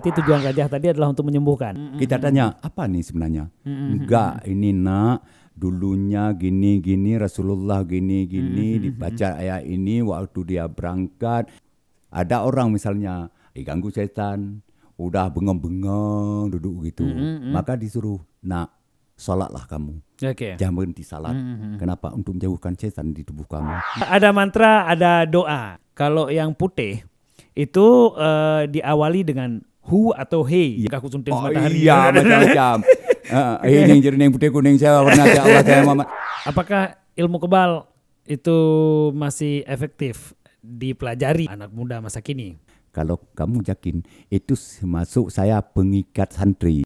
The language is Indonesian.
Berarti tujuan Kajah tadi adalah untuk menyembuhkan. Kita tanya, apa nih sebenarnya? Enggak, ini nak, dulunya gini-gini, Rasulullah gini-gini, dibaca ayat ini waktu dia berangkat. Ada orang misalnya, diganggu setan, udah bengong-bengong duduk gitu. Maka disuruh, nak, sholatlah kamu. Oke. Jangan berhenti salat. Kenapa? Untuk menjauhkan setan di tubuh kamu. Ada mantra, ada doa. Kalau yang putih itu diawali dengan hu atau he. Aku sunting matahari. Iya, macam-macam. Ini yang jernih, putih, kuning, saya warna Allah, saya Muhammad. Apakah ilmu kebal itu masih efektif dipelajari anak muda masa kini? Kalau kamu yakin, itu masuk saya pengikat santri.